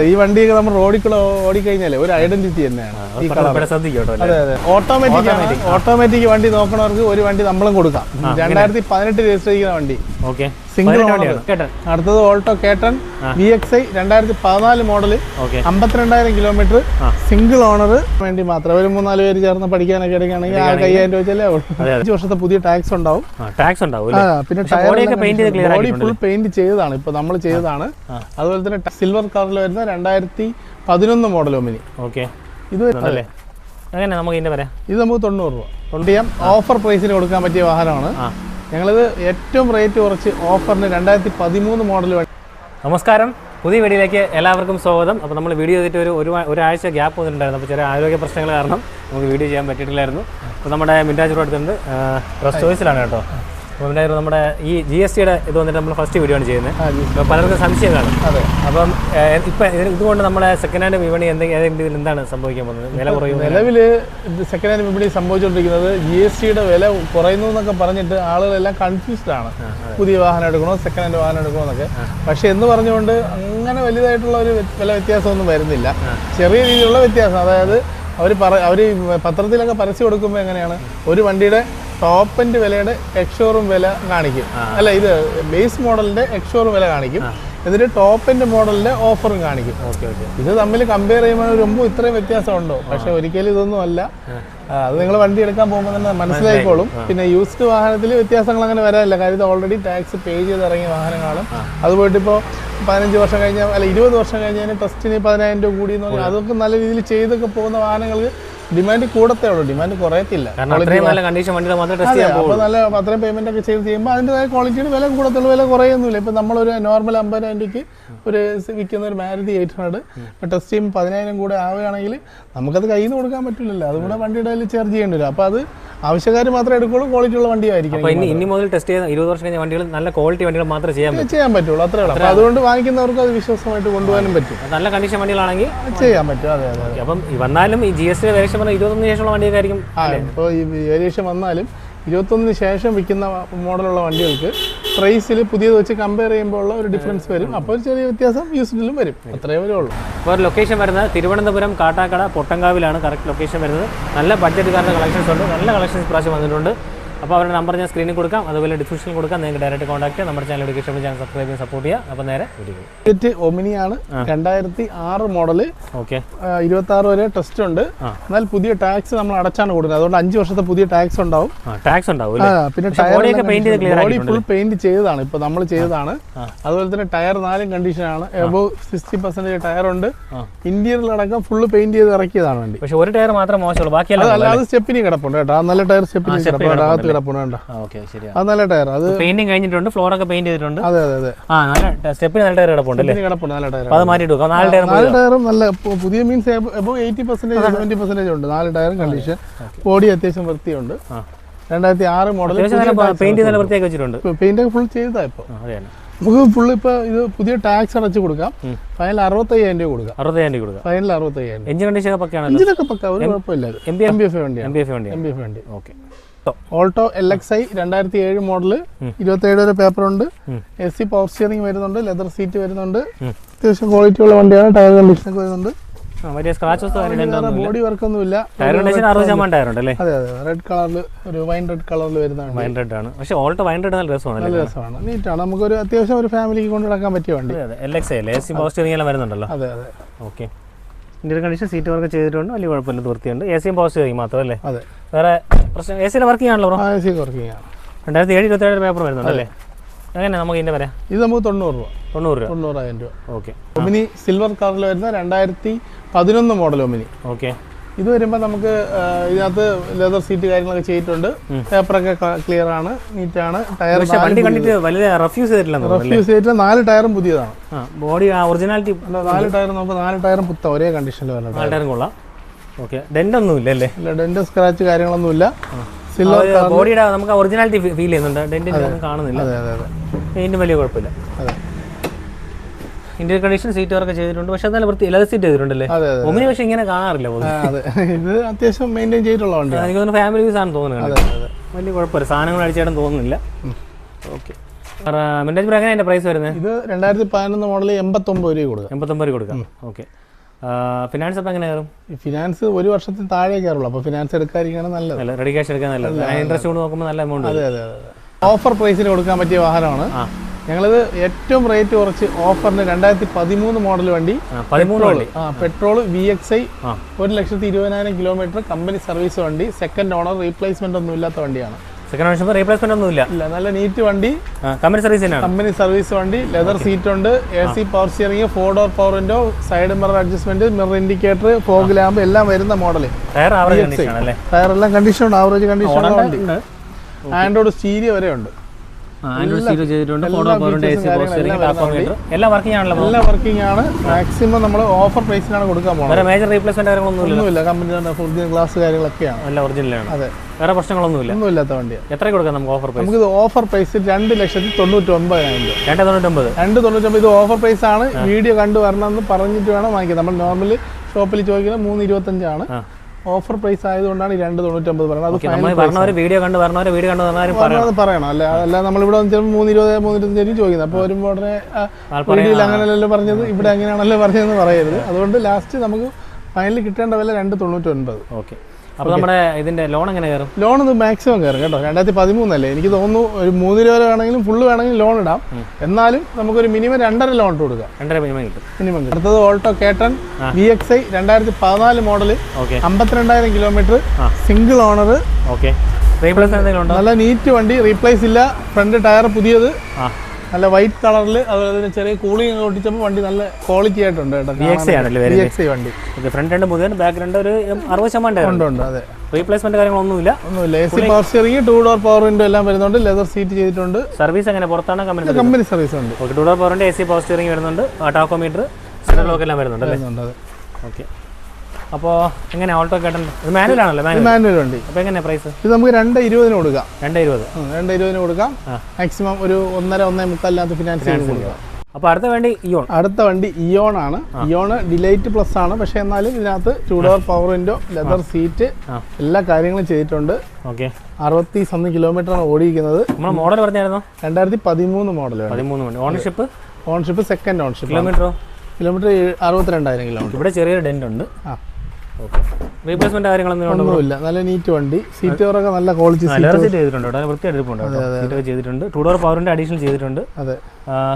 ഈ വണ്ടിയൊക്കെ നമ്മൾ റോഡിൽ കൂടെ ഓടിക്കഴിഞ്ഞാലേ ഒരു ഐഡന്റിറ്റി തന്നെയാണ്. അതെ അതെ, ഓട്ടോമാറ്റിക് വണ്ടി നോക്കണവർക്ക് ഒരു വണ്ടി നമ്മളും കൊടുക്കാം. 2018 രജിസ്റ്റർ ചെയ്യുന്ന വണ്ടി, സിംഗിൾ ഓണർ. അടുത്തത് ഓൾട്ടോ കേട്ടൺ VXI 2014 model, 52,000 kilometre, single owner വേണ്ടി മാത്രം. ഒരു 3-4 പേര് ചേർന്ന് പഠിക്കാനൊക്കെ എടുക്കുകയാണെങ്കിൽ 5,000 രൂപ വെച്ചാലേ 5 വർഷത്തെ പുതിയ ടാക്സ് ഉണ്ടാവും. പിന്നെ ബോഡി ഫുൾ പെയിന്റ് ചെയ്തതാണ്, ഇപ്പൊ നമ്മൾ ചെയ്തതാണ്. അതുപോലെ തന്നെ സിൽവർ കളറിൽ വരുന്ന 2011 മോഡൽ ഒമിനി. ഇത് നമുക്ക് 90 രൂപ ഓഫർ പ്രൈസിന് കൊടുക്കാൻ പറ്റിയ വാഹനമാണ്. ഞങ്ങളിത് ഏറ്റവും റേറ്റ് കുറച്ച് ഓഫറിന് 2013 മോഡൽ. നമസ്കാരം, പുതിയ വീഡിയോയിലേക്ക് എല്ലാവർക്കും സ്വാഗതം. അപ്പോൾ നമ്മൾ വീഡിയോ ചെയ്തിട്ട് ഒരാഴ്ച ഗ്യാപ്പ് വന്നിട്ടുണ്ടായിരുന്നു. അപ്പോൾ ചെറിയ ആരോഗ്യ പ്രശ്നങ്ങൾ കാരണം നമുക്ക് വീഡിയോ ചെയ്യാൻ പറ്റിയിട്ടില്ലായിരുന്നു. അപ്പോൾ നമ്മുടെ മിൻരാജ് റോഡ് അടുത്തുണ്ട്, റെസ്റ്റ് ചോയ്സിലാണ് കേട്ടോ. അപ്പോൾ മിൻരാജ് നമ്മുടെ ഈ GSTയുടെ ഇത് വന്നിട്ട് നമ്മൾ ഫസ്റ്റ് വീഡിയോ ആണ് ചെയ്യുന്നത്. അപ്പോൾ പലർക്കും സംശയം കാണും. അപ്പം ഇപ്പം ഇതുകൊണ്ട് നമ്മുടെ സെക്കൻഡ് ഹാൻഡ് വിപണി ഏതെങ്കിലും എന്താണ് സംഭവിക്കാൻ പോകുന്നത്? വില കുറയും. നിലവിൽ സെക്കൻഡ് ഹാൻഡ് വിപണി സംഭവിച്ചുകൊണ്ടിരിക്കുന്നത് GSTയുടെ വില കുറയുന്നു എന്നൊക്കെ പറഞ്ഞിട്ട് ആളുകളെല്ലാം കൺഫ്യൂസ്ഡ് ആണ്. പുതിയ വാഹനം എടുക്കണോ സെക്കൻഡ് ഹാൻഡ് വാഹനം എടുക്കണോ എന്നൊക്കെ. പക്ഷെ എന്ന് പറഞ്ഞുകൊണ്ട് അങ്ങനെ വലുതായിട്ടുള്ള ഒരു വില വ്യത്യാസമൊന്നും വരുന്നില്ല. ചെറിയ രീതിയിലുള്ള വ്യത്യാസം. അതായത് അവർ പത്രത്തിലൊക്കെ പരസ്യം കൊടുക്കുമ്പോൾ എങ്ങനെയാണ്, ഒരു വണ്ടിയുടെ ടോപ്പ് എൻഡ് വിലയുടെ എക്സ്ഷോറൂം വില കാണിക്കും, അല്ല ഇത് ബേസ് മോഡലിന്റെ എക്സ്ഷോറൂം വില കാണിക്കും, എന്നിട്ട് ടോപ്പ് എൻഡ് മോഡലിന്റെ ഓഫറും കാണിക്കും. ഇത് തമ്മിൽ കമ്പയർ ചെയ്യുമ്പോൾ മുമ്പ് ഇത്രയും വ്യത്യാസമുണ്ടോ? പക്ഷെ ഒരിക്കലും ഇതൊന്നും അല്ല. അത് നിങ്ങൾ വണ്ടി എടുക്കാൻ പോകുമ്പോൾ തന്നെ മനസ്സിലായിക്കോളും. പിന്നെ യൂസ്ഡ് വാഹനത്തിൽ വ്യത്യാസങ്ങൾ അങ്ങനെ വരാനില്ല. കാര്യം ഇത് ഓൾറെഡി ടാക്സ് പേ ചെയ്ത് ഇറങ്ങിയ വാഹനങ്ങളും അത് പോയിട്ട് ഇപ്പോൾ 15 വർഷം കഴിഞ്ഞാൽ അല്ല 20 വർഷം കഴിഞ്ഞതിന് ടെസ്റ്റിന് 10,000 രൂപ കൂടി എന്ന് പറഞ്ഞാൽ അതൊക്കെ നല്ല രീതിയിൽ ചെയ്തൊക്കെ പോകുന്ന വാഹനങ്ങൾക്ക് ഡിമാൻഡ് കൂടത്തേ ഉള്ളൂ, ഡിമാൻഡ് കുറയത്തില്ല. അപ്പോൾ നല്ല അത്രയും പേയ്മെന്റ് ഒക്കെ ചെയ്ത് ചെയ്യുമ്പോൾ അതിൻ്റെതായ ക്വാളിറ്റിയുടെ വില കൂടത്തുള്ളൂ, വില കുറയൊന്നുമില്ല. ഇപ്പം നമ്മളൊരു നോർമൽ 50,000 രൂപയ്ക്ക് ഒരു വിൽക്കുന്ന ഒരു മാരുതി 800 ടെസ്റ്റ് ചെയ്യുമ്പോൾ 10,000 കൂടെ ആവുകയാണെങ്കിൽ നമുക്കത് കയ്യിൽ നിന്ന് കൊടുക്കാൻ പറ്റില്ലല്ലോ, അതുകൂടെ വണ്ടിയുടെ കയ്യിൽ ചാർജ് ചെയ്യേണ്ടി വരും. അപ്പോൾ അത് ആവശ്യക്കാർ മാത്രമേ എടുക്കുള്ളൂ, ക്വാളിറ്റി ഉള്ള വണ്ടിയായിരിക്കും. ഇനി മുതൽ ടെസ്റ്റ് ചെയ്ത 20 വർഷം കഴിഞ്ഞ വണ്ടികൾ നല്ല ക്വാളിറ്റി വണ്ടികൾ മാത്രമേ ചെയ്യാൻ പറ്റുള്ളൂ, അത്രേ ഉള്ളൂ. അപ്പോൾ അതുകൊണ്ട് വാങ്ങിക്കുന്നവർക്ക് അത് വിശ്വാസമായിട്ട് കൊണ്ടുപോകാനും പറ്റും. നല്ല കണ്ടീഷൻ വണ്ടികളാണെങ്കിൽ ചെയ്യാൻ പറ്റും. അതെ അതെ. അപ്പം വന്നാലും ഈ GST വേരിയേഷൻ 21 ശേഷമുള്ള വണ്ടിയൊക്കെ ആയിരിക്കും. ഇപ്പോൾ ഈ വേരിയേഷൻ വന്നാലും 21 ശേഷം വിൽക്കുന്ന മോഡലുള്ള വണ്ടികൾക്ക് പ്രൈസിൽ പുതിയത് വെച്ച് കമ്പയർ ചെയ്യുമ്പോൾ ഉള്ള ഒരു ഡിഫറൻസ് വരും. അപ്പോൾ ഒരു ചെറിയ വ്യത്യാസം യൂസ്ഡിലും വരും, അത്രയേ വരുള്ളൂ. ഇപ്പോൾ ലൊക്കേഷൻ വരുന്നത് തിരുവനന്തപുരം കാട്ടാക്കട പൊട്ടങ്കാവിലാണ് കറക്റ്റ് ലൊക്കേഷൻ വരുന്നത്. നല്ല ബഡ്ജറ്റുകാരുടെ കളക്ഷൻസ് ഉണ്ട്, നല്ല കളക്ഷൻസ് പ്രാവശ്യം വന്നിട്ടുണ്ട്. അപ്പോൾ അവരുടെ നമ്പർ ഞാൻ സ്ക്രീനിൽ കൊടുക്കാം, അതുപോലെ ഡിസ്ക്രിപ്ഷനിൽ കൊടുക്കാം. നിങ്ങൾക്ക് ഡയറക്റ്റ് കോൺടാക്ട് ചെയ്യാം. നമ്മുടെ ചാനൽ എടുക്കാൻ ചാനൽ സബ്സ്ക്രൈബ് ചെയ്യാൻ സപ്പോർട്ട് ചെയ്യുക. അപ്പോൾ നേരെ വീഡിയോ ഒമിനിയാണ് 2006 മോഡല്. 26 വരെ ടെസ്റ്റ് ഉണ്ട്. എന്നാൽ പുതിയ ടാക്സ് നമ്മൾ അടച്ചാണ് കൊടുക്കുന്നത്, അതുകൊണ്ട് 5 വർഷത്തെ പുതിയ ടാക്സ് ഉണ്ടാവും. പിന്നെ ബോഡി ഫുൾ പെയിന്റ് ചെയ്തതാണ്, ഇപ്പൊ നമ്മൾ ചെയ്തതാണ്. അതുപോലെ തന്നെ ടയർ 4 കണ്ടീഷനാണ്, എബോവ് 60% ടയർ ഉണ്ട്. ഇന്റീരിയറിലടക്കം ഫുള്ള് പെയിന്റ് ചെയ്ത് ഇറക്കിയതാണ് വണ്ടി. പക്ഷേ ഒരു ടയർ മാത്രം മോശമുള്ളൂ, ബാക്കി അല്ലാതെ സ്റ്റെപ്പിനി കിടപ്പുണ്ട് കേട്ടോ. നല്ല ടയർ സ്റ്റെപ്പിനി കിടപ്പുണ്ട്. അത് നല്ല ടയർ, അത് പെയിന്റിംഗ് കഴിഞ്ഞിട്ടുണ്ട്, ഫ്ലോർ ഒക്കെ പെയിന്റ് ചെയ്തിട്ടുണ്ട്. അതെ അതെ അതെ. നല്ല സ്റ്റെപ്പിന് നല്ല ടയർ കിടപ്പുണ്ട്, നല്ല ടയർ. അത് മാറ്റിയിട്ട് 4 ടയറും നല്ല പുതിയ മീൻസ് എബോവ് 80% 70% ഉണ്ട്. 4 ടയറും കണ്ടീഷൻ, ബോഡി അത്യാവശ്യം വൃത്തിയുണ്ട്. 2006 മോഡൽ പെയിന്റ് നല്ല വൃത്തിയാക്കി വെച്ചിട്ടുണ്ട്. പെയിന്റ് ഫുൾ ചെയ്തതാ. ഇപ്പൊ നമുക്ക് ഫുൾ ഇപ്പൊ ഇത് പുതിയ ടാക്സ് അടച്ചു കൊടുക്കാം. ഫൈനൽ 65,000 രൂപ കൊടുക്കാം. 65,000 കൊടുക്കാം. ഫൈനൽ 65,000. എഞ്ചിൻ കണ്ടീഷൻ പക്കയാണ്, എഞ്ചിനൊക്കെ പക്ക, ഒരു കുഴപ്പമില്ല. MPF വണ്ടി. ഓൾട്ടോ LXI 2007 മോഡല്, 27 വരെ പേപ്പർ ഉണ്ട്. AC പവർ സ്റ്റിയറിംഗ് വരുന്നുണ്ട്, ലെതർ സീറ്റ് വരുന്നുണ്ട്. അത്യാവശ്യം ക്വാളിറ്റി ഉള്ള വണ്ടിയാണ്. ടയർ കണ്ടീഷൻ ഒക്കെ വരുന്നുണ്ട്. ബോഡി വർക്ക് ഒന്നുമില്ല. അതെ അതെ, റെഡ് കളറിൽ ഒരു വൈൻ റെഡ് കളറിൽ വരുന്നതാണ്. പക്ഷേ ഓൾട്ടോ വൈൻ റെഡ് നല്ല രസമാണ്, നീറ്റാണ്. നമുക്കൊരു അത്യാവശ്യം ഒരു ഫാമിലിക്ക് കൊണ്ട് നടക്കാൻ പറ്റിയ വണ്ടി. LXI AC പവർ സ്റ്റിയറിംഗ് എല്ലാം വരുന്നുണ്ടല്ലോ. അതെ അതെ. Okay, Indian condition seat work ചെയ്തിട്ടുണ്ട്, വലിയ കുഴപ്പമില്ല, വൃത്തിയുണ്ട്. AC പവർ സ്റ്റിയറിംഗ് മാത്രമല്ലേ, അതെ. വേറെ പ്രശ്നം AC വർക്കിംഗ് ആണല്ലോ. AC വർക്കിംഗ് ആണ്. 2007 പേപ്പർ വരുന്നുണ്ടല്ലേ. എങ്ങനെ നമുക്ക് ഇതിന്റെ വരാം? ഇത് നമുക്ക് 90 രൂപ. 90,000 രൂപ. ഓക്കെ. ഒമിനി സിൽവർ കളറിൽ വരുന്ന 2011 മോഡൽ ഒമിനി. ഓക്കെ. ഇത് വരുമ്പോൾ നമുക്ക് ഇതിനകത്ത് ലെതർ സീറ്റ് കാര്യങ്ങളൊക്കെ ചെയ്തിട്ടുണ്ട്. പേപ്പറൊക്കെ ക്ലിയർ ആണ്, നീറ്റാണ്. ടയർ വണ്ടി കണ്ടിട്ട് വലിയ റഫ്യൂസ് ചെയ്തിട്ടില്ല. 4 ടയറും പുതിയതാണ്. ബോഡി ഒറിജിനാലിറ്റി 4 ടയർ നമുക്ക് 4 ടയറും പുത്ത ഒരേ കണ്ടീഷനിൽ വരുന്നത്. 4 ടയറും കൊള്ളാം. ഓക്കെ. ഡെന്റ് ഒന്നും ഇല്ലല്ലേ? ഇല്ല, ഡെന്റ് സ്ക്രാച്ച് കാര്യങ്ങളൊന്നുമില്ല. സിൽവർ ബോഡിയുടെ നമുക്ക് ഒറിജിനാലിറ്റി ഫീൽ ചെയ്യുന്നുണ്ട്, ഡെന്റിന്റെ ഒന്നും കാണുന്നില്ല. അതെ അതെ അതെ. പെയിന്റ് വലിയ കുഴപ്പമില്ല. അതെ. ഇന്ത്യൻ കണ്ടീഷൻ സീറ്റ് വർക്ക് ചെയ്തിട്ടുണ്ട്, പക്ഷെ നല്ല വൃത്തി ലെതർ സീറ്റ് ചെയ്തിട്ടുണ്ടല്ലേ. ഒമിനി പക്ഷെ ഇങ്ങനെ കാണാറില്ല. ഇത് അത്യാവശ്യം മെയിൻറ്റെയിൻ ചെയ്തിട്ടുള്ള വണ്ടി. എനിക്ക് തോന്നുന്നു ഫാമിലി യൂസ് ആണ് തോന്നുന്നത്. വലിയ കുഴപ്പമില്ല, സാധനങ്ങൾ അടിച്ചേടാൻ തോന്നുന്നില്ല. ഓക്കെ. മിന്റാജ് ബ്രോ എങ്ങനെയാണ് പ്രൈസ് വരുന്നത്? ഇത് 2011 മോഡൽ 89 രൂപ കൊടുക്കാം. 89 രൂപ കൊടുക്കാം. ഓക്കെ. ഫിനാൻസ് അപ്പോൾ എങ്ങനെ കയറും? ഫിനാൻസ് ഒരു വർഷത്തിൽ താഴെ കയറുള്ളൂ. അപ്പോൾ ഫിനാൻസ് എടുക്കാതിരിക്കുകയാണ് നല്ലത്. അല്ല, റെഡി ക്യാഷ് എടുക്കാൻ നല്ലത്. ഇൻട്രസ്റ്റ് കൊണ്ട് നോക്കുമ്പോൾ നല്ല എമൗണ്ട്. അതെ. ഓഫർ പ്രൈസിന് കൊടുക്കാൻ പറ്റിയ വാഹനമാണ്. ഞങ്ങളിത് ഏറ്റവും റേറ്റ് കുറച്ച് ഓഫറിന് 2013 മോഡൽ വണ്ടി, petrol VXI 1,20,000 kilometre, company service വണ്ടി, സെക്കൻഡ് ഓണർ, റീപ്ലേസ്മെന്റ് ഒന്നും ഇല്ലാത്ത വണ്ടിയാണ്. സെക്കൻഡ് ഓണർഷിപ്പ് റീപ്ലേസ്മെന്റ് ഒന്നും ഇല്ല. നല്ല നീറ്റ് വണ്ടി, കമ്പനി സർവീസ് തന്നെയാണ്. കമ്പനി സർവീസ് വണ്ടി, ലെതർ സീറ്റ് ഉണ്ട്, AC power steering, 4 door power window, side mirror adjustment, mirror indicator, fog lamp എല്ലാം വരുന്ന മോഡൽ. ടയർ ആവറേജ് കണ്ടീഷൻ ആണല്ലേ? ടയർ എല്ലാം കണ്ടീഷൻ ഉണ്ട്, ആവറേജ് കണ്ടീഷൻ ഉണ്ട്. ആൻഡ്രോയിഡ് സ്റ്റീരിയോ വരെ ഉണ്ട്. എല്ലാം വർക്കിംഗ് ആണല്ലോ? എല്ലാം വർക്കിംഗ് ആണ്. മാക്സിമം നമ്മൾ ഓഫർ പ്രൈസിനാണ് കൊടുക്കാൻ പോകുന്നത്. മേജർ റീപ്ലേസ്മെന്റ് കാര്യങ്ങളൊന്നുമില്ല. കമ്പനി ഒറിജിനൽ ഗ്ലാസ് കാര്യങ്ങളൊക്കെയാണ്. എല്ലാം ഒറിജിനലാണ്. അതെ, വേറെ പ്രശ്നങ്ങളൊന്നുമില്ല. ഒന്നുമില്ലാത്ത വണ്ടിയാണ്. എത്ര കൊടുക്കാം നമുക്ക് ഓഫർ പ്രൈസ്? നമുക്ക് ഓഫർ പ്രൈസ് 2,99,000. 2,99,000. ഇത് ഓഫർ പ്രൈസ് ആണ്. വീഡിയോ കണ്ടു വരണമെന്ന് പറഞ്ഞിട്ട് വേണം വാങ്ങിക്കാൻ. നമ്മൾ നോർമലി ഷോപ്പിൽ ചോദിക്കുന്നത് 3,25 ആണ്. ഓഫർ പ്രൈസ് ആയതുകൊണ്ടാണ് ഈ 2,99 പറയുന്നത്. വീഡിയോ കണ്ടു പറയണം. അല്ല നമ്മളിവിടെ ചിലപ്പോൾ 3,20, 3,25 ചോദിക്കുന്നത്. അപ്പോൾ വരുമ്പോൾ ഉടനെ വീഡിയോയിൽ അങ്ങനെയല്ലല്ലോ പറഞ്ഞത്, ഇവിടെ അങ്ങനെയാണല്ലോ പറഞ്ഞതെന്ന് പറയരുത്. അതുകൊണ്ട് ലാസ്റ്റ് നമുക്ക് ഫൈനലി കിട്ടേണ്ട വില 2,99. ഓക്കെ. അപ്പോൾ നമ്മുടെ ഇതിന്റെ ലോൺ എങ്ങനെ കയറും? ലോൺ ഇത് മാക്സിമം കയറും കേട്ടോ. 2013 അല്ലേ, എനിക്ക് തോന്നുന്നു ഒരു 3 രൂപ വരെ വേണമെങ്കിലും ഫുള്ള് വേണമെങ്കിലും ലോൺ ഇടാം. എന്നാലും നമുക്കൊരു മിനിമം 2.5 ലോൺ ഇട്ട് കൊടുക്കാം. 2.5 മിനിമം കിട്ടും. അടുത്തത് Alto K10 VXI 2014 model, 52,000 kilometre, single owner. Okay. Replace എന്തെങ്കിലും ഉണ്ടോ? നല്ല നീറ്റ് വണ്ടി, റീപ്ലേസ് ഇല്ല. ഫ്രണ്ട് ടയർ പുതിയത്, നല്ല വൈറ്റ് കളറിൽ. അതുപോലെ തന്നെ ചെറിയ കൂളിംഗ് ഒട്ടിച്ചപ്പോൾ വണ്ടി നല്ല ക്വാളിറ്റി ആയിട്ടുണ്ട് കേട്ടോ. VXI വണ്ടി. ഫ്രണ്ട് രണ്ട് പുതിയ, ബാക്ക് രണ്ട് ഒരു 60% ഉണ്ട്. അതെ, റീപ്ലേസ്മെന്റ് കാര്യങ്ങളൊന്നുമില്ല. AC power steering, 2 door power window എല്ലാം വരുന്നുണ്ട്. ലെതർ സീറ്റ് ചെയ്തിട്ടുണ്ട്. സർവീസ് എങ്ങനെ പുറത്താണ്? കമ്പനി സർവീസ് ഉണ്ട്. 2 ഡോർ പവറിന്റെ AC പവർ സ്റ്റിയറിംഗ് വരുന്നുണ്ട്. ടാക്കോമീറ്റർ, സെൻട്രൽ ലോക്ക് എല്ലാം വരുന്നുണ്ട് അല്ലേ? ഓക്കെ. അപ്പോൾ എങ്ങനെ ഓൾട്ടോ K10? ഇത് മാനുവൽ ആണല്ലോ? മാനുവൽ വണ്ടി. അപ്പോൾ എങ്ങനെയാണ് പ്രൈസ്? ഇത് നമുക്ക് 2,20 കൊടുക്കാം. 2,20 കൊടുക്കാം. മാക്സിമം ഒരു 1.5-1.25 ഫിനാൻസ് കൊടുക്കാം. അപ്പോൾ അടുത്ത വണ്ടി ഇയോൺ ആണ്. ഇയോൺ ഡിലൈറ്റ് പ്ലസ് ആണ്. പക്ഷെ എന്നാലും ഇതിനകത്ത് 2 door power window, leather seat, എല്ലാ കാര്യങ്ങളും ചെയ്തിട്ടുണ്ട്. ഓക്കെ. 60 കിലോമീറ്റർ ആണ് ഓടിയിരിക്കുന്നത്. നമ്മൾ മോഡൽ പറഞ്ഞായിരുന്നോ? 2013 model. Ownership second ownership. Kilometre 62,000 kilometre. ഇവിടെ ചെറിയൊരു ഡെന്റ് ഉണ്ട്. റീപ്ലേസ്മെന്റ് കാര്യങ്ങളൊന്നുമില്ല. നല്ല നീറ്റ് വണ്ടി. സീറ്റ് കവറൊക്കെ നല്ല ക്വാളിറ്റി ചെയ്തിട്ടുണ്ട്. 2 ഡോർ പവറിന്റെ അഡീഷണൽ ചെയ്തിട്ടുണ്ട്. അതെ,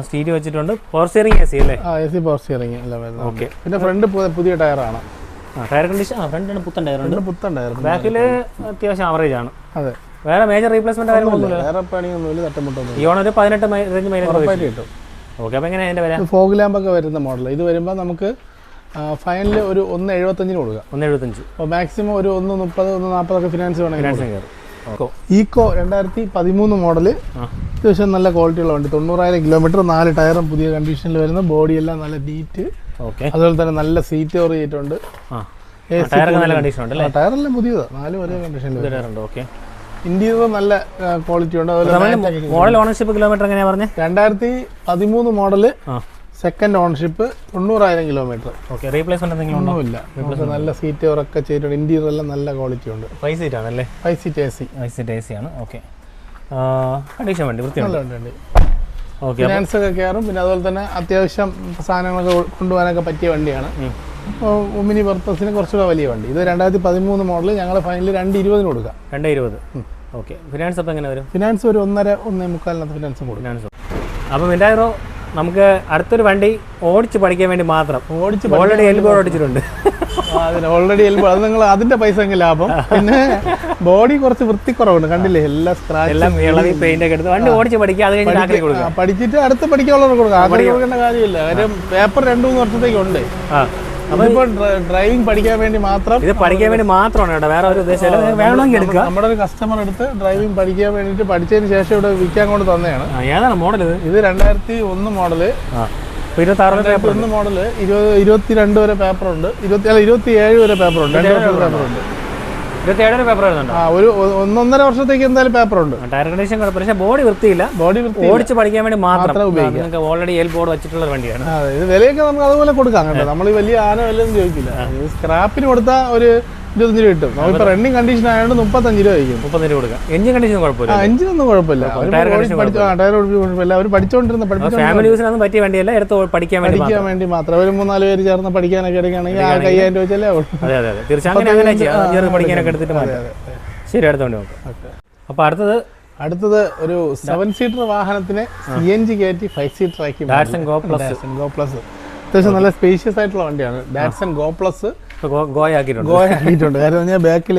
സ്റ്റീരിയോ വെച്ചിട്ടുണ്ട്. പവർ സ്റ്റിയറിംഗ് AC അല്ലേ? AC പവർ സ്റ്റിയറിംഗ് എല്ലാം വരുന്നത്. ഓക്കെ. പിന്നെ ഫ്രണ്ട് പുതിയ ടയറാണ്. ടയർ കണ്ടീഷൻ ഫ്രണ്ടിന് പുത്തൻ ടയർ. ബാക്കിൽ അത്യാവശ്യം ആവറേജ് ആണ്. അതെ, വേറെ മേജർ റീപ്ലേസ്മെന്റ് കാര്യങ്ങളൊന്നുമില്ല. വേറെ പണിയൊന്നുമില്ല. തട്ടമുട്ടൊന്നും. ഇയോൺ ഒരു 18 റേഞ്ച് മൈലേജ് കിട്ടും. ഓക്കെ. അപ്പോൾ എങ്ങനെയാണ് അതിന്റെ വില? ഫോഗ് ലാമ്പ് ഒക്കെ വരുന്ന മോഡൽ. ഇത് വരുമ്പോൾ നമുക്ക് ഫൈനൽ ഒരു 1.75 കൊടുക്കാം. 1.75. അപ്പോൾ മാക്സിമം ഒരു 1.30, 1.40 ഫിനാൻസ് വേണമെങ്കിൽ. ഈക്കോ 2013 മോഡല്, അത്യാവശ്യം നല്ല ക്വാളിറ്റി ഉള്ള വണ്ടി. 90,000 കിലോമീറ്റർ, 4 ടയറും പുതിയ കണ്ടീഷനിൽ വരുന്ന, ബോഡി എല്ലാം നല്ല നീറ്റ്. അതുപോലെ തന്നെ നല്ല സീറ്റ് കവർ ചെയ്തിട്ടുണ്ട്. ടയറെല്ലാം പുതിയതാണ്, 4 ഒരേ കണ്ടീഷനിൽ. ഇന്റീരിയർ നല്ല ക്വാളിറ്റി ഉണ്ട്. മോഡൽ ഓണർഷിപ്പ് കിലോമീറ്റർ എങ്ങനെയാ പറഞ്ഞത്? 2013 model, second ownership, 90,000 kilometre. Okay. Replacement ഒന്നുമില്ല. നല്ല സീറ്റ് കവറൊക്കെ ചെയ്തിട്ടുണ്ട്. ഇന്റീരിയർ എല്ലാം നല്ല ക്വാളിറ്റി ഉണ്ട്. 5 സീറ്റ് ആണല്ലേ? 5 സീറ്റ് AC ആണ്. ഓക്കെ. കണ്ടീഷൻ വണ്ടി വൃത്തിയുണ്ട്. ഓക്കെ. ഫിനാൻസ് ഒക്കെ കയറും. പിന്നെ അതുപോലെ തന്നെ അത്യാവശ്യം സാധനങ്ങളൊക്കെ കൊണ്ടുപോകാനൊക്കെ പറ്റിയ വണ്ടിയാണ്. മിനി പർപ്പസിന് കുറച്ചുകൂടെ വലിയ വണ്ടി. ഇത് 2013 മോഡൽ. ഞങ്ങൾ ഫൈനൽ 2.20 കൊടുക്കാം. 2.20. ഓക്കെ. ഫിനാൻസ് അപ്പോൾ എങ്ങനെ വരും? ഫിനാൻസ് ഒരു 1.5-1.25 ഫിനാൻസ് കൊടുക്കും. അപ്പോൾ മിന്റാജ് നമുക്ക് അടുത്തൊരു വണ്ടി ഓടിച്ച് പഠിക്കാൻ വേണ്ടി മാത്രം ഓൾറെഡി എൽബോ ഓടിച്ചിട്ടുണ്ട്. ഓൾറെഡി എൽബോ, അത് നിങ്ങൾ അതിന്റെ പൈസ എങ്കിൽ ലാഭം. പിന്നെ ബോഡി കുറച്ച് വൃത്തിക്കുറവുണ്ട്, കണ്ടില്ലേ? എല്ലാ സ്ക്രാച്ച്, പെയിന്റ് ഒക്കെ എടുത്ത് വണ്ടി ഓടിച്ച് പഠിക്കുക. അത് കഴിഞ്ഞ് പഠിച്ചിട്ട് അടുത്ത് പഠിക്കാനുള്ളവർ കൊടുക്കാം. ആഗ്രഹം കൊടുക്കേണ്ട കാര്യമില്ല. കാര്യം പേപ്പർ 2-3 വർഷത്തേക്ക് ഉണ്ട്. ഡ്രൈവിംഗ് പഠിക്കാൻ വേണ്ടി മാത്രം. ഇത് പഠിക്കാൻ വേണ്ടി മാത്രമാണ് കേട്ടോ, വേറെ ഒരു ഉദ്ദേശം വേണമെങ്കിൽ എടുക്കുക. നമ്മുടെ ഒരു കസ്റ്റമർ എടുത്ത് ഡ്രൈവിംഗ് പഠിക്കാൻ വേണ്ടിയിട്ട് പഠിച്ചതിന് ശേഷം ഇവിടെ വിൽക്കാൻ കൊണ്ട് തന്നെയാണ്. ഏതാണ് മോഡൽ? ഇത് 2001 മോഡല്. 26 മോഡല്. 22 വരെ പേപ്പർ ഉണ്ട്. 27 വരെ പേപ്പർ ഉണ്ട്. 2 വർഷത്തെ പേപ്പർ ഉണ്ട്. 27 പേപ്പർ വരുന്നുണ്ട്. ഒരു 1.5 വർഷത്തേക്ക് എന്തായാലും പേപ്പർ ഉണ്ട്. ടയർ കണ്ടീഷൻ കുഴപ്പമില്ല, പക്ഷേ ബോഡി വൃത്തിയില്ല. ഓടിച്ച് പഠിക്കാൻ വേണ്ടി മാത്രം ഉപയോഗിക്കാം. ഓൾറെഡി എൽ ബോർഡ് വെച്ചിട്ടുള്ള വണ്ടിയാണ്. ഇത് വിലയൊക്കെ നമുക്ക് അതുപോലെ കൊടുക്കാം കേട്ടോ. നമ്മൾ വലിയ ആന വിലയൊന്നും ചോദിക്കില്ല. സ്ക്രാപ്പിന് കൊടുത്താൽ ഒരു 25 രൂപ കിട്ടും. നമുക്കിപ്പോൾ റണ്ണിങ് കണ്ടീഷൻ ആയതുകൊണ്ട് 35 രൂപ ആയിരിക്കും. 35 രൂപ കൊടുക്കാം. എഞ്ചിൻ കണ്ടീഷൻ കുഴപ്പമില്ല. എഞ്ചിനൊന്നും കുഴപ്പമില്ല. ടയർ കുഴപ്പമില്ല. അവർ പഠിച്ചുകൊണ്ടിരുന്ന ഫാമിലി യൂസിനൊന്നും പറ്റിയ വണ്ടിയല്ല, എടുത്ത് പഠിക്കാൻ വേണ്ടി മാത്രം. അവർ 3-4 പേര് ചേർന്ന് പഠിക്കാനൊക്കെ എടുക്കുകയാണെങ്കിൽ 5000 രൂപ വെച്ചല്ലേ ആവുള്ളൂ. അതെ അതെ അതെ തീർച്ചയായും അങ്ങനെ ചെയ്യാം. പഠിക്കാനൊക്കെ എടുത്തിട്ട് മാറ്റാം. ശരി, അടുത്ത വണ്ടി നോക്കാം. അപ്പോൾ അടുത്തത് ഒരു 7 സീറ്റർ വാഹനത്തിനെ CNG കയറ്റി 5 സീറ്റർ ആക്കി ഡാറ്റ്സൺ ഗോ പ്ലസ്. അത്യാവശ്യം നല്ല സ്പേഷ്യസ് ആയിട്ടുള്ള വണ്ടിയാണ് ഡാറ്റ്സൺ ഗോ പ്ലസ്. ഗോ ആക്കിയിട്ടുണ്ട്. കാരണം പറഞ്ഞാൽ ബാക്കിൽ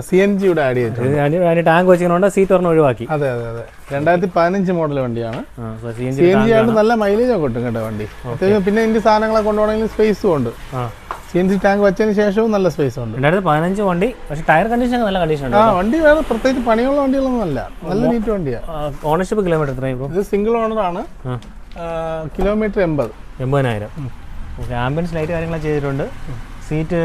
CNG യുടെ ആഡ് ചെയ്തിട്ടുണ്ട്. ടാങ്ക് വെച്ചിട്ടുണ്ട്, സീറ്റ് പറഞ്ഞ് ഒഴിവാക്കി. അതെ അതെ അതെ 2015 മോഡൽ വണ്ടിയാണ്. CNG ആയിട്ട് നല്ല മൈലേജ് ഒക്കെ കിട്ടും കേട്ടോ വണ്ടി. അത്യാവശ്യം പിന്നെ ഇതിന്റെ സാധനങ്ങളെ കൊണ്ടുപോകണമെങ്കിൽ സ്പേസും ഉണ്ട്. CNG ടാങ്ക് വെച്ചതിന് ശേഷവും നല്ല സ്പേസ് ഉണ്ട്. 2015 വണ്ടി, പക്ഷേ ടയർ കണ്ടീഷൻ നല്ല കണ്ടീഷൻ ഉണ്ട്. വണ്ടി വേറെ പ്രത്യേകിച്ച് പണിയുള്ള വണ്ടികളൊന്നും അല്ല, നല്ല നീറ്റ് വണ്ടിയാണ്. ഓണർഷിപ്പ് കിലോമീറ്റർ എത്രയും? ഇത് സിംഗിൾ ഓണർ ആണ്. കിലോമീറ്റർ 80,000. ഓക്കെ, ആംബിയൻസ് ലൈറ്റ് കാര്യങ്ങളൊക്കെ ചെയ്തിട്ടുണ്ട്. സീറ്റ്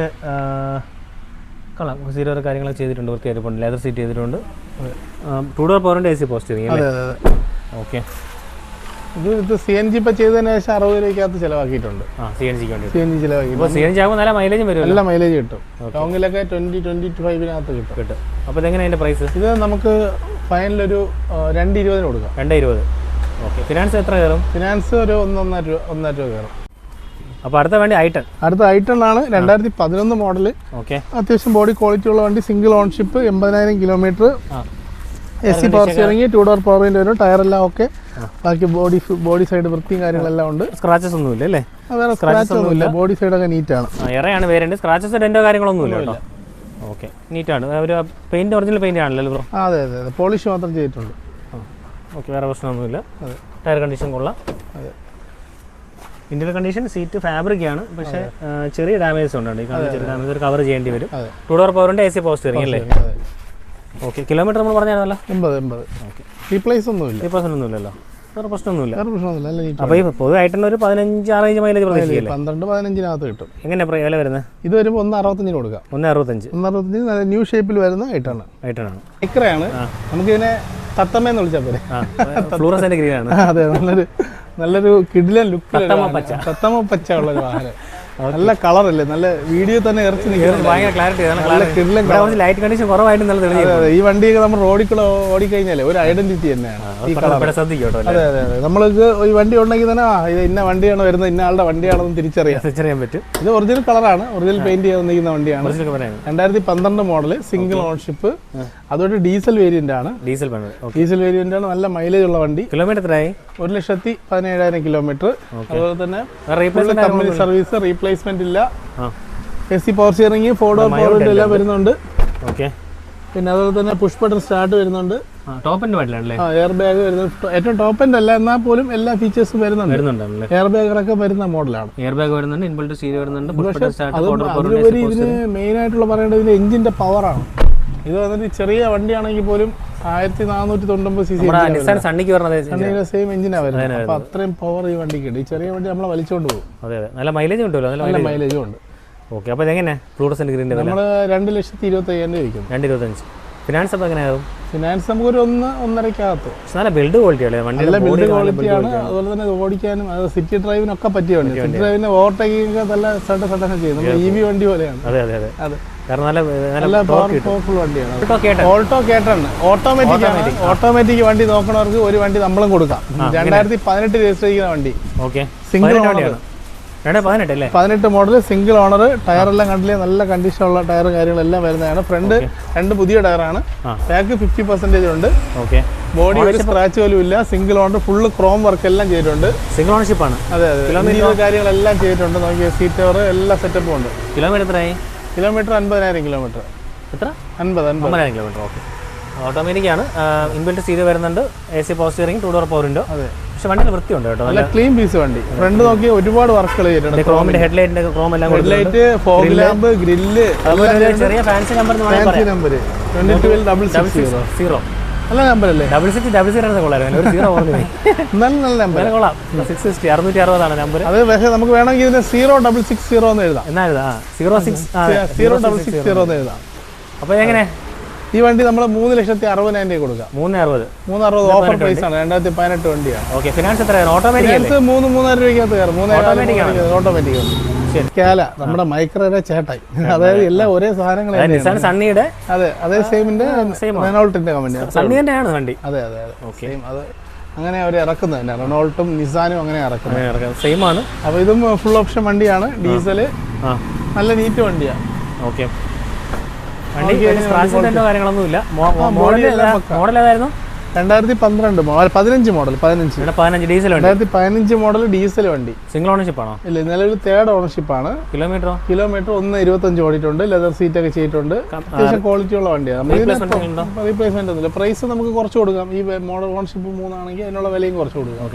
കളാം, സീറ്റർ കാര്യങ്ങളൊക്കെ ചെയ്തിട്ടുണ്ട്. വൃത്തിയായിട്ടുണ്ട്. ലെതർ സീറ്റ് ചെയ്തിട്ടുണ്ട്. 2 ഡോർ പവറിൻ്റെ AC പോസ്റ്റ്. അതെ അതെ ഓക്കെ. ഇത് CNG ഇപ്പം ചെയ്തതിന് ശേഷം 60 രൂപയ്ക്കകത്ത് ചിലവാക്കിയിട്ടുണ്ട്. CNG ക്ക് വേണ്ടി CNG ചിലവാക്കി. CNG ആകുമ്പോൾ നല്ല മൈലേജും വരും. നല്ല മൈലേജ് കിട്ടും. ലോങ്ങിലൊക്കെ 20-25 കിട്ടും. അപ്പോൾ ഇതെങ്ങനെ അതിൻ്റെ പ്രൈസ്? ഇത് നമുക്ക് ഫൈനലൊരു 220 കൊടുക്കാം. 220. ഓക്കെ. ഫിനാൻസ് എത്ര കയറും? ഫിനാൻസ് ഒരു 1.5 രൂപ കയറും. അപ്പോൾ അടുത്ത വണ്ടി അടുത്ത ഐട്ടൺ ആണ്. 2011 മോഡൽ. ഓക്കെ. അത്യാവശ്യം ബോഡി ക്വാളിറ്റി ഉള്ള വണ്ടി. Single ownership, 80,000 kilometre. AC power steering, 2 door power window വരും. ടയറെല്ലാം ഓക്കെ. ബാക്കി ബോഡി സൈഡ് വൃത്തിയും കാര്യങ്ങളെല്ലാം ഉണ്ട്. സ്ക്രാച്ചസ് ഒന്നുമില്ല അല്ലേ? വേറെ സ്ക്രാച്ചസ് ഒന്നുമില്ല. ബോഡി സൈഡൊക്കെ നീറ്റാണ്. ഏറെയാണ് വേരേണ്ടത്. സ്ക്രാച്ചസ് ഡെന്റോ കാര്യങ്ങളൊന്നുമില്ല കേട്ടോ. ഓക്കെ, നീറ്റാണ്. ഒരു പെയിന്റ് ഒറിജിനൽ പെയിന്റ് ആണല്ലോ ബ്രോ? അതെ അതെ അതെ പോളിഷ് മാത്രം ചെയ്തിട്ടുണ്ട്. ഓക്കെ, വേറെ പ്രശ്നമൊന്നുമില്ല. ടയർ കണ്ടീഷൻ കൊള്ളാം. അതെ. Indian condition. സീറ്റ് ഫാബ്രിക് ആണ്, പക്ഷേ ചെറിയ ഡാമേജ് ഉണ്ട്. ചെറിയ ഡാമേജ് ഒരു കവർ ചെയ്യേണ്ടി വരും. 2 ഡോർ പവറിന്റെ AC പവർ സ്റ്റിയറിംഗ് അല്ലേ? ഓക്കെ. കിലോമീറ്റർ നമ്മൾ പറഞ്ഞാണല്ലോ 80. ഓക്കെ. റീപ്ലേസ് ഒന്നുമില്ല. ഒന്നുമില്ലല്ലോ? വേറെ പ്രശ്നമൊന്നുമില്ല. അപ്പോൾ ഈ പൊതുവായിട്ടുള്ള ഒരു 15-16 മൈലേജ് പ്രതീക്ഷിക്കില്ലേ? 12-15 കിട്ടും. എങ്ങനെ വില വരുന്നത്? ഇത് വരുമ്പോൾ 1.65 കൊടുക്കാം. 1.65 നല്ല ന്യൂ ഷേപ്പിൽ വരുന്ന ഐട്ടാണ്. ഇക്രയാണ്. നമുക്കിതിനെ തത്തമ്മയെന്ന് വിളിച്ചാൽ പോലെ. ഫ്ലൂറസെന്റ് ഗ്രീൻ ആണ്. അതെ, നല്ലൊരു കിടിലൻ ലുക്ക്, തത്തമ്മ പച്ച ഉള്ളൊരു വാഹനം. നല്ല കളർ അല്ലേ? നല്ല വീഡിയോ തന്നെ ഇറച്ചി ഭയങ്കര ക്ലാരിറ്റി. ലൈറ്റ് കണ്ടീഷൻ കുറവായിട്ട് നല്ല തെളിവ്. ഈ വണ്ടിയൊക്കെ നമ്മൾ റോഡിൽ കൂടെ ഓടിക്കഴിഞ്ഞാലേ ഒരു ഐഡന്റിറ്റി തന്നെയാണ്. ശ്രദ്ധിക്കട്ടോ. അതെ അതെ അതെ നമ്മൾക്ക് ഈ വണ്ടി ഉണ്ടെങ്കിൽ തന്നെ ഇത് ഇന്ന വണ്ടിയാണ് വരുന്നത്, ഇന്ന ആളുടെ വണ്ടിയാണെന്ന് തിരിച്ചറിയാൻ പറ്റും. ഇത് ഒറിജിനൽ കളറാണ്, ഒറിജിനൽ പെയിന്റ് ചെയ്ത് നിൽക്കുന്ന വണ്ടിയാണ്. 2012 മോഡല്, സിംഗിൾ ഓൺഷിപ്പ്. അതുകൊണ്ട് ഡീസൽ വേരിയന്റ് ആണ്. ഡീസൽ വേരിയന്റ് ആണ്. നല്ല മൈലേജ് ഉള്ള വണ്ടി. കിലോമീറ്റർ എത്രയായി? 1,17,000 കിലോമീറ്റർ. അതുപോലെ തന്നെ കമ്പനി സർവീസ്, റീപ്ലേസ്മെന്റ് ഇല്ല. AC power steering, 4 door power window എല്ലാം വരുന്നുണ്ട്. ഓക്കെ. പിന്നെ അതുപോലെ തന്നെ പുഷ് ബട്ടൺ സ്റ്റാർട്ട് വരുന്നുണ്ട്. എയർ ബാഗ് വരുന്നുണ്ട്. ഏറ്റവും ടോപ്പ് എൻഡ് അല്ല, എന്നാൽ പോലും എല്ലാ ഫീച്ചേഴ്സും വരുന്നുണ്ട്. എയർ ബാഗൊക്കെ വരുന്ന മോഡലാണ്. എയർ ബാഗ് വരുന്നുണ്ട്, ഇൻബിൽറ്റ് സ്റ്റീരിയോ വരുന്നുണ്ട്. അതുപരി ഇതിന് മെയിൻ ആയിട്ടുള്ള പറയേണ്ടത് ഇതിന്റെ എഞ്ചിന്റെ പവറാണ്. ഇത് വന്നിട്ട് ചെറിയ വണ്ടിയാണെങ്കിൽ പോലും 1499 cc സെയിം എഞ്ചിനാണ് വരുന്നത്. അപ്പൊ അത്രയും പവർ ഈ വണ്ടിക്ക് ഉണ്ട്. ഈ ചെറിയ വണ്ടി നമ്മളെ വലിച്ചോണ്ട് പോകും. നല്ല മൈലേജ് ഉണ്ടല്ലോ? നല്ല മൈലേജും ഉണ്ട്. ഓക്കെ. അപ്പോൾ ഇതെങ്ങനെ ഫ്ലൂറസെന്റ് ഗ്രീൻ്റെ നമ്മൾ 2,25,000 രൂപയ്ക്കും. 2,25. ഫിനാൻസ് അപ്പോൾ എങ്ങനെയാകും? ഫിനാൻസ് നമുക്കൊരു 1.5-1.5 നല്ല ബിൽഡ് ക്വാളിറ്റിയാണ് വണ്ടി. നല്ല ബിൽഡ് ക്വാളിറ്റിയാണ്. അതുപോലെ തന്നെ ഓടിക്കാനും സിറ്റി ഡ്രൈവിനൊക്കെ പറ്റിയ വണ്ടി. സിറ്റി ഡ്രൈവിന് ഓവർടേക്കിംഗ് നല്ല സഡൻ ചെയ്യും. നമ്മൾ EV വണ്ടി പോലെയാണ്. അതെ അതെ അതെ അതെ. കാരണം നല്ല പവർഫുൾ വണ്ടിയാണ്. ഓൾട്ടോ കേട്ടൺ ഓട്ടോമാറ്റിക് വണ്ടി നോക്കണവർക്ക് ഒരു വണ്ടി നമ്മളും കൊടുക്കാം. 2018 രജിസ്റ്റർ ചെയ്യുന്ന വണ്ടി. ഓക്കെ. സിംഗിൾ വണ്ടിയാണ്. 18 മോഡൽ, സിംഗിൾ ഓണർ. ടയറെല്ലാം കണ്ടില്ലേ? നല്ല കണ്ടീഷനുള്ള ടയർ കാര്യങ്ങളെല്ലാം വരുന്നതാണ്. ഫ്രണ്ട് 2 പുതിയ ടയറാണ്. ബാക്ക് 50% ഉണ്ട്. ബോഡി ഒരു സ്ക്രാച്ച് പോലും ഇല്ല. Single owner, full chrome work എല്ലാം ചെയ്തിട്ടുണ്ട്. സിംഗിൾ ഓണർഷിപ്പ് ആണ്. അതെ അതെ. കിലോമീറ്റർ കാര്യങ്ങളെല്ലാം ചെയ്തിട്ടുണ്ട്. നോക്കിയ സീറ്റ് കവർ എല്ലാ സെറ്റപ്പും ഉണ്ട്. കിലോമീറ്റർ എത്രയായി? Kilometre 50,000 kilometre. എത്ര? 50,000 കിലോമീറ്റർ. ഓക്കെ. ഓട്ടോമാറ്റിക് ആണ്. ഇൻബിൽറ്റ് സ്റ്റീരിയോ വരുന്നുണ്ട്. AC power steering, 2 door power window. അതെ. പക്ഷെ വണ്ടി വൃത്തിയുണ്ട് കേട്ടോ. നല്ല ക്ലീൻ പീസ് വണ്ടി. ഫ്രണ്ട് നോക്കി ഒരുപാട് വർക്കുകൾ ചെയ്തിട്ടുണ്ട്. ക്രോമിന്റെ ഹെഡ്ലൈറ്റിന്റെ ക്രോം എല്ലാം, ഹെഡ്ലൈറ്റ്, ഫോഗ് ലാമ്പ്, ഗ്രില്ല്, ചെറിയ ഫാൻസി നമ്പർ 22L660. നല്ല നമ്പർ അല്ലേ? 66 കൊള്ളായിരുന്നു. ഒരു 0 ഓർമ്മ. നല്ല നമ്പർ കൊള്ളാം. 660 660 നമ്പർ. അത് പക്ഷേ നമുക്ക് വേണമെങ്കിൽ ഇതിന് 0660 എന്ന് എഴുതാം. എന്നാ 0660 എന്ന് എഴുതാം. അപ്പോൾ എങ്ങനെ ഈ വണ്ടി നമ്മൾ 3,60,000 കൊടുക്കാം. 360. 360 ഓഫർ പ്രൈസ് ആണ്. 2018 വണ്ടിയാണ്. ഓക്കെ. ഫിനാൻസ് എത്രയാണ്? ഓട്ടോമാറ്റിക് ഫിനാൻസ് 3,000 രൂപയ്ക്കകത്ത് കയറും. ഓട്ടോമാറ്റിക്. സ്കാല നമ്മുടെ മൈക്രോയുടെ ചേട്ടായി. അതായത് എല്ലാം ഒരേ സാധനങ്ങൾ. നിസാൻ സണ്ണിയുടെ അതേ സെയിമിന്റെ റെനോൾട്ടിന്റെ കമ്പനി. സണ്ണി തന്നെയാണ് വണ്ടി. അതെ. ഓക്കെ. അത് അങ്ങനെ അവർ ഇറക്കുന്നത് തന്നെ. റെനോൾട്ടും നിസാനും അങ്ങനെ ഇറക്കുന്നത് സെയിം ആണ്. അപ്പോൾ ഇതും ഫുൾ ഓപ്ഷൻ വണ്ടിയാണ്. ഡീസല് നല്ല നീറ്റ് വണ്ടിയാണ്. ഓക്കെ. കാര്യങ്ങളൊന്നും ഇല്ല. മോഡൽ ഏതായിരുന്നു? 2015 മോഡൽ. 15 ഡീസൽ. 2015 മോഡൽ ഡീസൽ വണ്ടി. സിംഗിൾ ഓണർഷിപ്പ് ആണോ? ഇല്ല, നിലവിൽ 3rd ഓണർഷിപ്പ് ആണ്. കിലോമീറ്റർ 1.25 ഓടിയിട്ടുണ്ട്. ലെതർ സീറ്റ് ഒക്കെ ചെയ്തിട്ടുണ്ട്. അത്യാവശ്യം ക്വാളിറ്റി ഉള്ള വണ്ടിയാണ്. റീപ്ലേസ്മെന്റ് ഒന്നുമില്ല. പ്രൈസ് നമുക്ക് കുറച്ച് കൊടുക്കാം. ഈ മോഡൽ ഓണർഷിപ്പ് 3 ആണെങ്കിൽ അതിനുള്ള വിലയും കുറച്ച് കൊടുക്കാം.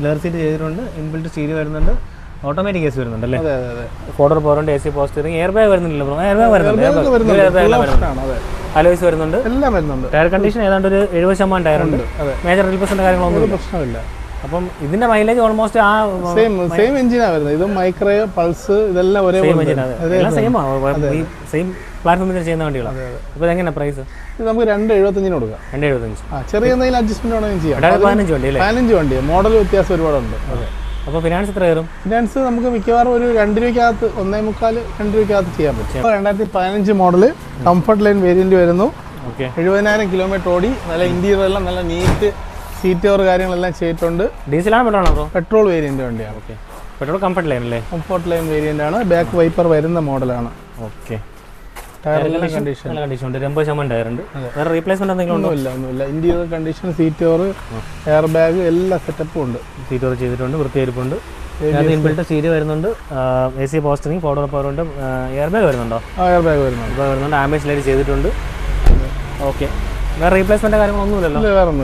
ലെതർ സീറ്റ് ചെയ്തിട്ടുണ്ട്. ഇൻബിൽറ്റ് സ്റ്റീരിയോ വരുന്നുണ്ട്. ഓട്ടോമാറ്റിക് AC വരുന്നുണ്ട് അല്ലേ? അതെ. 4 പവറിന്റെ AC power steering. Air bag വരുന്നില്ല ബ്രോ? എയർ ബാഗ് വരുന്നുണ്ട്. അലോയ്സ് വരുന്നുണ്ട്. എല്ലാം വരുന്നുണ്ട്. ടയർ കണ്ടീഷൻ ഏതാണ്ട് ഒരു 70% ടയർ ഉണ്ട്. മേജർ റിപ്ലേസ്മെന്റ് കാര്യങ്ങളൊന്നും പ്രശ്നമില്ല. അപ്പം ഇതിന്റെ മൈലേജ് ഓൾമോസ്റ്റ് സെയിം എഞ്ചിനാണ് വരുന്നത്. ഇതും മൈക്രോ പൾസ് ഇതെല്ലാം ഒരേ സെയിം പ്ലാറ്റ്ഫോമിൽ ചെയ്യുന്ന വണ്ടികളാണ്. അപ്പോൾ എങ്ങനെ പ്രൈസ്? ഇത് നമുക്ക് 2.75 കൊടുക്കാം. 2.75. ചെറിയ എന്തെങ്കിലും അഡ്ജസ്റ്റ്മെന്റ് വേണമെങ്കിൽ ചെയ്യാം. 15 വണ്ടി അല്ലേ? 15 വണ്ടി. മോഡൽ വ്യത്യാസം ഒരുപാടുണ്ട്. അപ്പോൾ ഫിനാൻസ് എത്ര കയറും? ഫിനാൻസ് നമുക്ക് മിക്കവാറും ഒരു 2 രൂപയ്ക്കകത്ത് 1.25-2 രൂപയ്ക്കകത്ത് ചെയ്യാൻ പറ്റും. 2015 മോഡൽ കംഫർട്ട് ലൈൻ വേരിയന്റ് വരുന്നു. 70,000 കിലോമീറ്റർ ഓടി. നല്ല ഇന്റീരിയർ എല്ലാം നല്ല നീറ്റ് സീറ്റ് കവർ കാര്യങ്ങളെല്ലാം ചെയ്തിട്ടുണ്ട്. ഡീസലാണ് പെട്രോളാണോ ബ്രോ? പെട്രോൾ വേരിയന്റ് വണ്ടിയാണ്. ഓക്കെ. പെട്രോൾ കംഫർട്ട് ലൈൻ അല്ലേ? കംഫർട്ട് ലൈൻ വേരിയന്റ് ആണ്. ബാക്ക് വൈപ്പർ വരുന്ന മോഡലാണ്. ഓക്കെ. ടയർ കണ്ടീഷൻ ഉണ്ട്. 80% ടയർ ഉണ്ട്. വേറെ റീപ്ലേസ്മെന്റ് എന്തെങ്കിലും ഉണ്ടോ? ഒന്നുമില്ല. Interior condition, seat cover, air bag എല്ലാ സെറ്റപ്പും ഉണ്ട്. സീറ്റ് കവർ ചെയ്തിട്ടുണ്ട്. വൃത്തിയായിരിപ്പുണ്ട്. ഇൻബിൽറ്റ് സ്റ്റീരിയോ വരുന്നുണ്ട്. AC പവർ സ്റ്റിയറിംഗ്, 4 പവർ ഉണ്ട്. എയർ ബാഗ് വരുന്നുണ്ടോ? എയർ ബാഗ് വരുന്നുണ്ട്. ആംബിയൻസ് ലൈറ്റ് ചെയ്തിട്ടുണ്ട്. ഓക്കെ. വേറെ റീപ്ലേസ്മെന്റ് കാര്യങ്ങളൊന്നും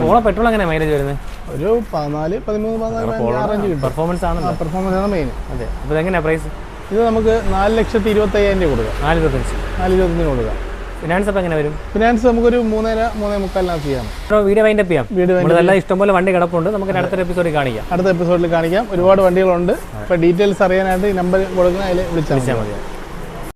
ഓളോ പെട്രോൾ എങ്ങനെ മൈലേജ് വരുന്നത്? ഒരു 14 പെർഫോമൻസ് ആണ് മെയിൻ. അതെ. അപ്പോൾ എങ്ങനെയാണ് പ്രൈസ്? ഇത് നമുക്ക് 4,25,000 കൊടുക്കാം. 4.25 കൊടുക്കാം. ഫിനാൻസ് അപ്പോൾ എങ്ങനെ വരും? ഫിനാൻസ് നമുക്കൊരു 3.5 ചെയ്യാം. വീഡിയോ വൈൻഡ് അപ്പ് ചെയ്യാം. നമ്മളെല്ലാം ഇഷ്ടംപോലെ വണ്ടി കിടപ്പുണ്ട്. നമുക്ക് അടുത്ത എപ്പിസോഡിൽ കാണിക്കാം. ഒരുപാട് വണ്ടികളുണ്ട്. അപ്പോൾ ഡീറ്റെയിൽസ് അറിയാനായിട്ട് ഈ നമ്പർ കൊടുക്കുന്ന അതിൽ വിളിച്ചാൽ മതി.